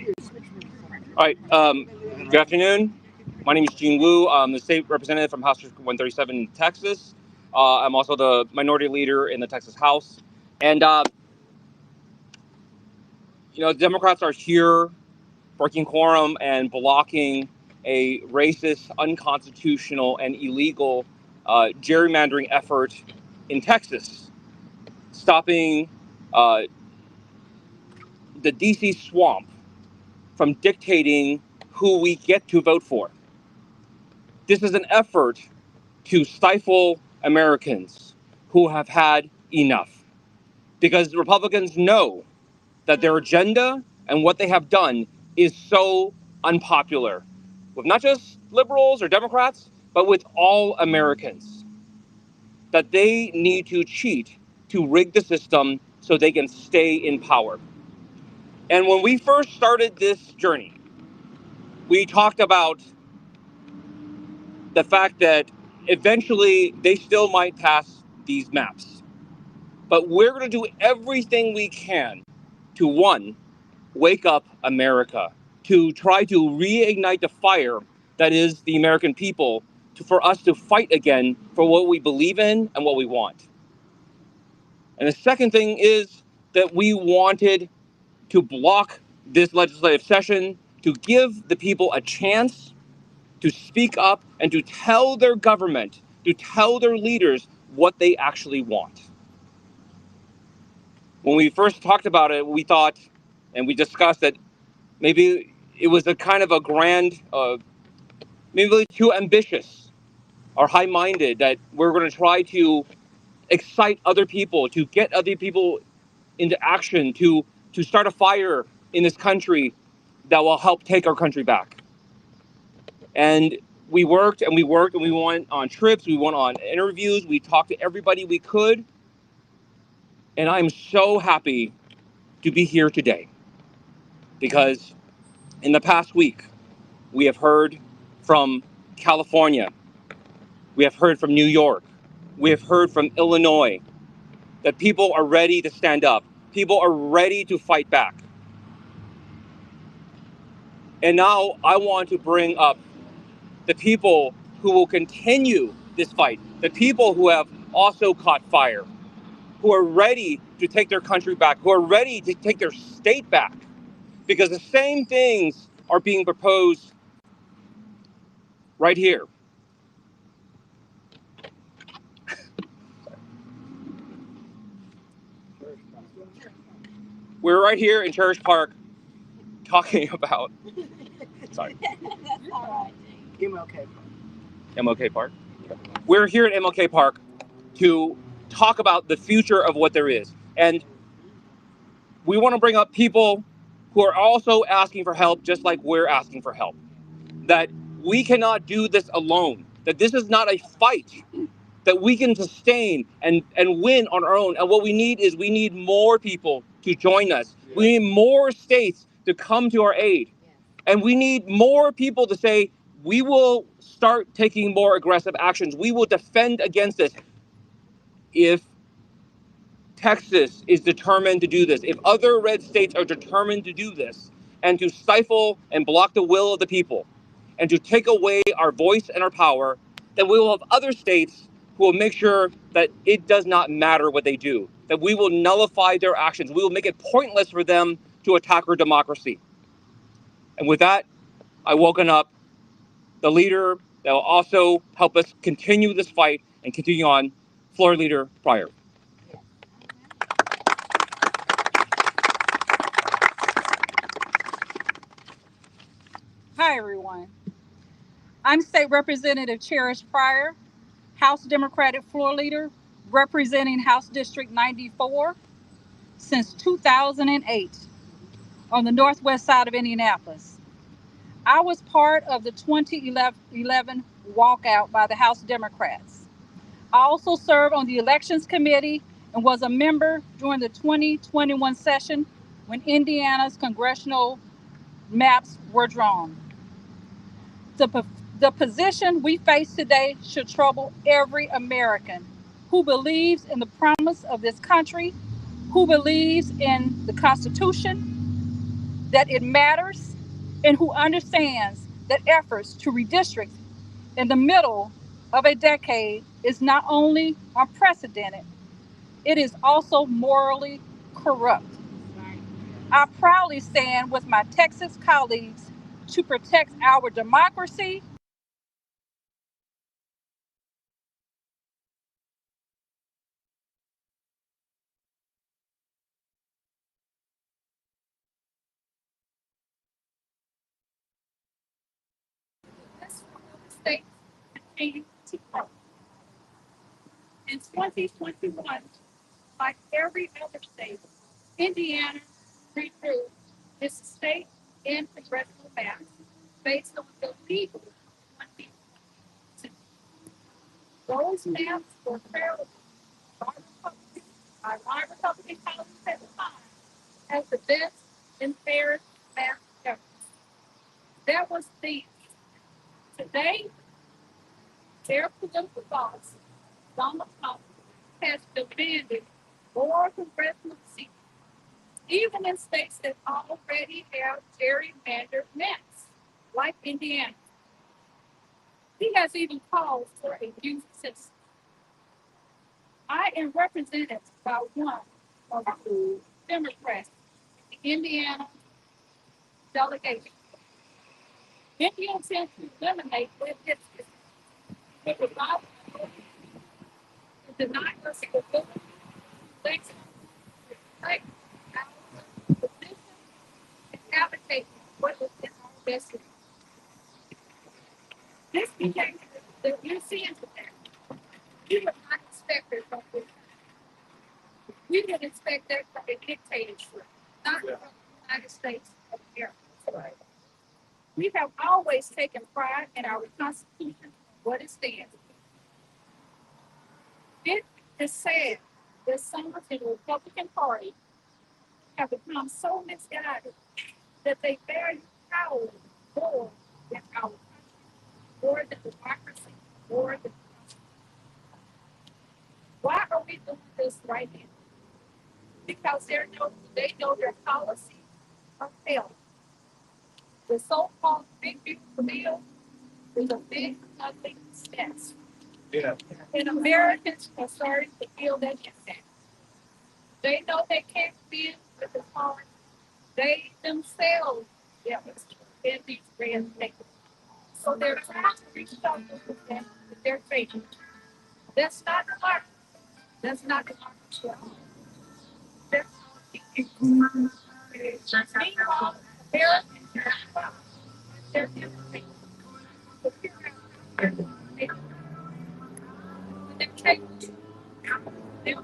All right. Good afternoon. My name is Gene Wu. I'm the state representative from House District 137 in Texas. I'm also the minority leader in the Texas House. And, Democrats are here breaking quorum and blocking a racist, unconstitutional, and illegal gerrymandering effort in Texas, stopping the DC swamp from dictating who we get to vote for. This is an effort to stifle Americans who have had enough, because Republicans know that their agenda and what they have done is so unpopular with not just liberals or Democrats, but with all Americans, that they need to cheat to rig the system so they can stay in power. And when we first started this journey, we talked about the fact that eventually they still might pass these maps. But we're going to do everything we can to, one, wake up America, to try to reignite the fire that is the American people, for us to fight again for what we believe in and what we want. And the second thing is that we wanted to block this legislative session, to give the people a chance to speak up and to tell their government, to tell their leaders what they actually want. When we first talked about it, we thought, and we discussed that maybe it was a kind of a grand, maybe too ambitious or high-minded, that we're going to try to excite other people, to get other people into action, to start a fire in this country that will help take our country back. And we worked and we worked and we went on trips, we went on interviews, we talked to everybody we could. And I'm so happy to be here today, because in the past week, we have heard from California, we have heard from New York, we have heard from Illinois, that people are ready to stand up. People are ready to fight back. And now I want to bring up the people who will continue this fight, the people who have also caught fire, who are ready to take their country back, who are ready to take their state back, because the same things are being proposed right here. We're right here in Cherish Park talking about, sorry. That's all right. MLK Park. MLK Park? We're here at MLK Park to talk about the future of what there is. And we want to bring up people who are also asking for help, just like we're asking for help. That we cannot do this alone. That this is not a fight that we can sustain and win on our own. And what we need more people to join us. Yeah. We need more states to come to our aid. Yeah. And we need more people to say, we will start taking more aggressive actions. We will defend against this. If Texas is determined to do this, if other red states are determined to do this, and to stifle and block the will of the people, and to take away our voice and our power, then we will have other states who will make sure that it does not matter what they do, that we will nullify their actions. We will make it pointless for them to attack our democracy. And with that, I welcome up the leader that will also help us continue this fight and continue on, Floor Leader Prior. Hi, everyone. I'm State Representative Cherish Prior, House Democratic Floor Leader, representing House District 94 since 2008 on the northwest side of Indianapolis. I was part of the 2011 walkout by the House Democrats. I also served on the Elections Committee and was a member during the 2021 session when Indiana's congressional maps were drawn. The position we face today should trouble every American who believes in the promise of this country, who believes in the Constitution, that it matters and who understands that efforts to redistrict in the middle of a decade is not only unprecedented, it is also morally corrupt. I proudly stand with my Texas colleagues to protect our democracy. This state continues to grow. In 2021, like every other state, Indiana renewed its state and congressional maps based on the legal 2020. Those maps were fairly by Republican colleagues at the time as the best and fairest map ever. That was the today their political boss, Donald Trump, has demanded more congressional seats, even in states that already have gerrymandered maps, like Indiana. He has even called for a new system. I am represented by one of the Democrats, the Indiana delegation. Indiana intends to eliminate this history. It was not to deny us the ability to take our position and advocate for what is in our best interest. This became the new seeing today. We would not expect it from this. We would expect that from a dictatorship, not from the United States of America. Right. We have always taken pride in our Constitution and what it stands for. It is sad that some in the Republican Party have become so misguided that they value power more than our country, more than democracy, more than. Why are we doing this right now? Because they know their policies are failing. The so-called big beautiful bill is a big ugly mess. Yeah. And Americans are starting to feel that impact. They know they can't win with the party. They themselves in these red states. So they're trying to reach out with them with their faith. That's not democracy. That's not democracy at all. That's not meanwhile, Americans are they're different. They're changed. They're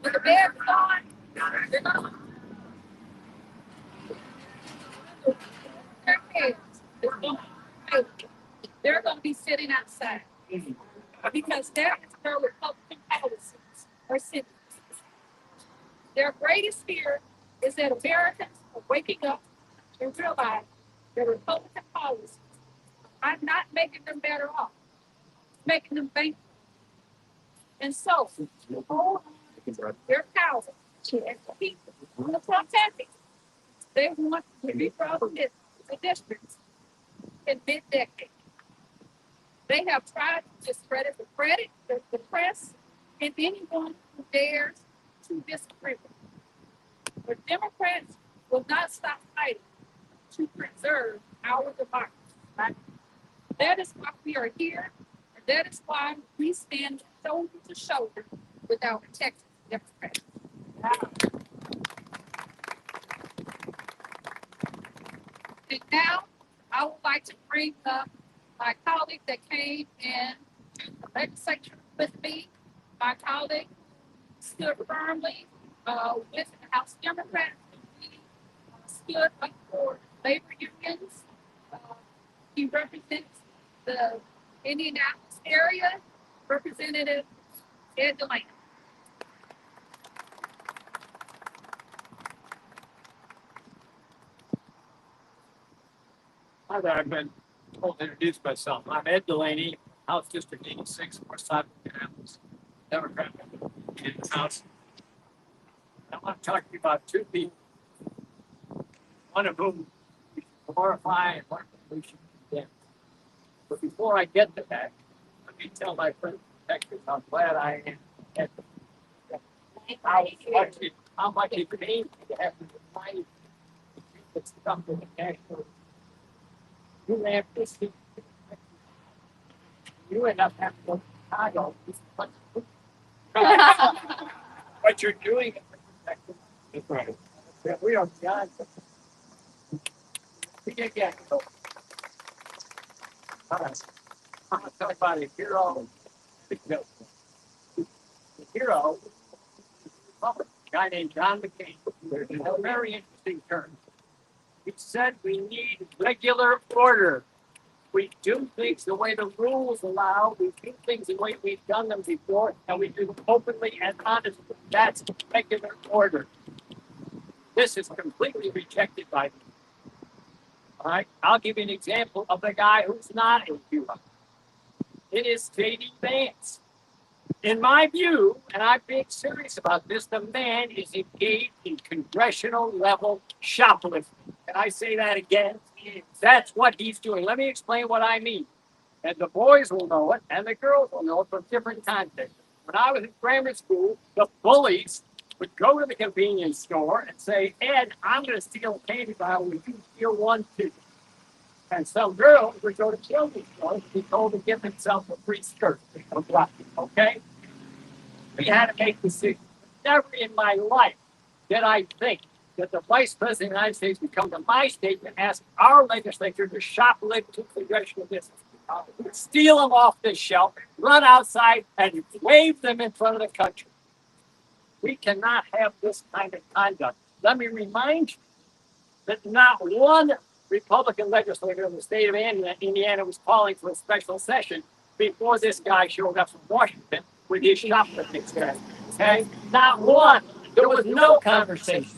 with the bad on, they're not their heads. They're going to be sitting outside because that is where Republican policies are sitting. Their greatest fear is that Americans are waking up and realize that Republican policies are not making them better off, making them bankrupt. And so, hold on their power and keep the protecting. They want to reprogram the districts in mid-decade. They have tried to discredit the press, and anyone who dares to disagree with them. But Democrats will not stop fighting to preserve our democracy. Right? That is why we are here, and that is why we stand shoulder to shoulder with our Texas Democrats. And now I would like to bring up my colleague that came in the legislature with me, my colleague stood firmly with the House Democrats. He stood up for labor unions. Uh, he represents the Indianapolis area, Representative Delaney. Hi there, I've been told to introduce myself. I'm Ed Delaney, House District 86, North Side of Indianapolis, Democrat. the House. I want to talk to you about two people, one of whom we should glorify and one of whom we should condemn. But before I get to that, let me tell my friends in Texas how glad I am. And how much it pains me to have to remind that's come to the national. You ran for seat. You end up having to go to Chicago. What you're doing is protecting. That's right. We are beyond. We can't get it. All right. I'm going to talk about a hero. The hero, a guy named John McCain. A very interesting term. He said we need regular order. We do things the way the rules allow. We do things the way we've done them before, and we do them openly and honestly. That's regular order. This is completely rejected by me. All right, I'll give you an example of the guy who's not a hero. It is President Vance. In my view, and I'm being serious about this, the man is engaged in congressional level shoplifting. Can I say that again? That's what he's doing. Let me explain what I mean. And the boys will know it, and the girls will know it from different contexts. When I was in grammar school, the bullies would go to the convenience store and say, Ed, I'm going to steal a candy bar. Will you steal one too? And some girls would go to children's stores and be told to give themselves a free skirt. Okay? We had to make decisions. Never in my life did I think that the Vice President of the United States would come to my state and ask our legislature to shoplift to congressional business. Steal them off this shelf, run outside, and wave them in front of the country. We cannot have this kind of conduct. Let me remind you that not one Republican legislator in the state of Indiana was calling for a special session before this guy showed up from Washington with his shoplifting scandal. Okay? Not one. There was no conversation.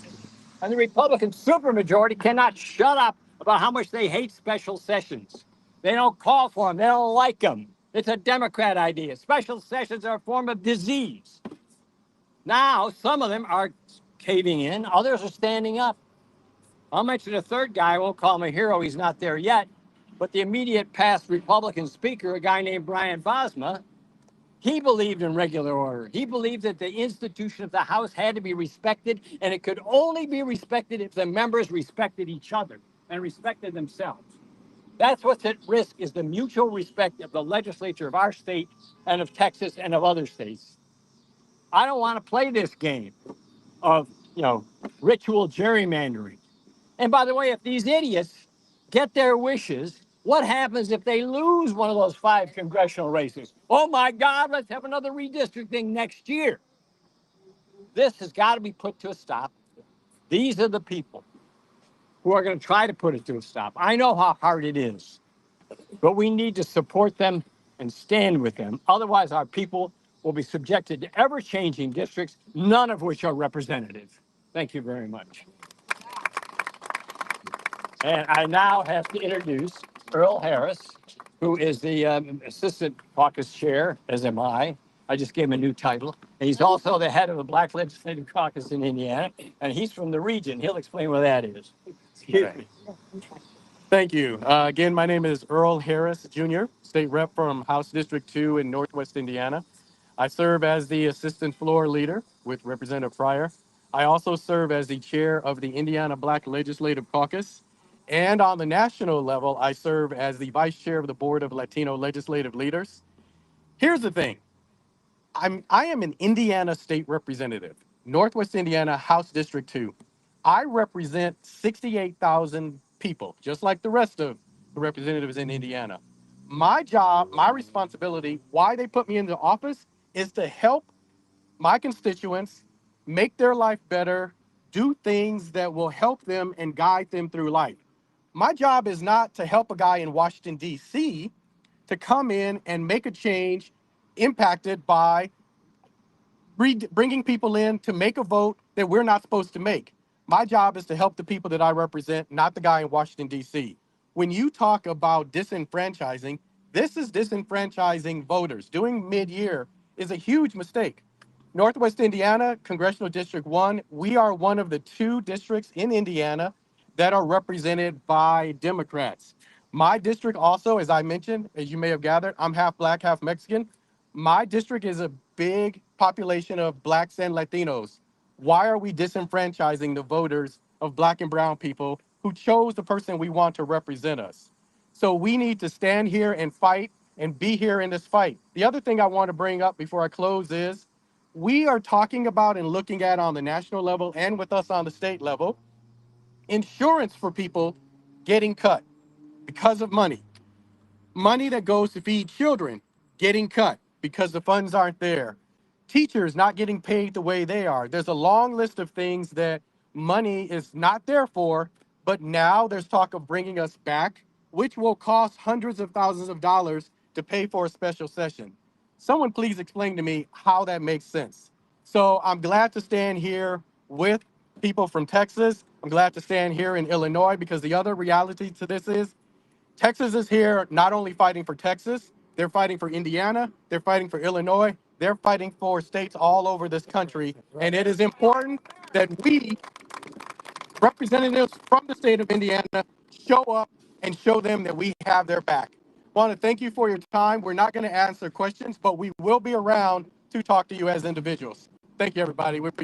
And the Republican supermajority cannot shut up about how much they hate special sessions. They don't call for them. They don't like them. It's a Democrat idea. Special sessions are a form of disease. Now, some of them are caving in. Others are standing up. I'll mention a third guy. I won't call him a hero. He's not there yet. But the immediate past Republican speaker, a guy named Brian Bosma, he believed in regular order. He believed that the institution of the House had to be respected, and it could only be respected if the members respected each other and respected themselves. That's what's at risk, is the mutual respect of the legislature of our state and of Texas and of other states. I don't want to play this game of, ritual gerrymandering. And by the way, if these idiots get their wishes, what happens if they lose one of those 5 congressional races? Oh my God, let's have another redistricting next year. This has got to be put to a stop. These are the people who are going to try to put it to a stop. I know how hard it is, but we need to support them and stand with them. Otherwise, our people will be subjected to ever-changing districts, none of which are representative. Thank you very much. And I now have to introduce Earl Harris, who is the Assistant Caucus Chair, as am I. I just gave him a new title. And he's also the head of the Black Legislative Caucus in Indiana, and he's from the region. He'll explain what that is. Excuse me. Thank you. Again, my name is Earl Harris, Jr., State Rep from House District 2 in Northwest Indiana. I serve as the Assistant Floor Leader with Representative Pryor. I also serve as the Chair of the Indiana Black Legislative Caucus. And on the national level, I serve as the Vice Chair of the Board of Latino Legislative Leaders. Here's the thing. I am an Indiana State Representative, Northwest Indiana, House District 2. I represent 68,000 people, just like the rest of the representatives in Indiana. My job, my responsibility, why they put me into office, is to help my constituents make their life better, do things that will help them and guide them through life. My job is not to help a guy in Washington, D.C. to come in and make a change impacted by bringing people in to make a vote that we're not supposed to make. My job is to help the people that I represent, not the guy in Washington, D.C. When you talk about disenfranchising, this is disenfranchising voters. Doing mid-year is a huge mistake. Northwest Indiana, Congressional District 1, we are one of the 2 districts in Indiana that are represented by Democrats. My district also, as I mentioned, as you may have gathered, I'm half black, half Mexican. My district is a big population of blacks and Latinos. Why are we disenfranchising the voters of black and brown people who chose the person we want to represent us? So we need to stand here and fight and be here in this fight. The other thing I want to bring up before I close is we are talking about and looking at on the national level and with us on the state level, insurance for people getting cut because of money. Money that goes to feed children getting cut because the funds aren't there. Teachers not getting paid the way they are. There's a long list of things that money is not there for, but now there's talk of bringing us back, which will cost hundreds of thousands of dollars to pay for a special session. Someone please explain to me how that makes sense. So I'm glad to stand here with people from Texas. I'm glad to stand here in Illinois because the other reality to this is Texas is here not only fighting for Texas, they're fighting for Indiana, they're fighting for Illinois, they're fighting for states all over this country. And it is important that we, representatives from the state of Indiana, show up and show them that we have their back. I want to thank you for your time. We're not going to answer questions, but we will be around to talk to you as individuals. Thank you, everybody. We appreciate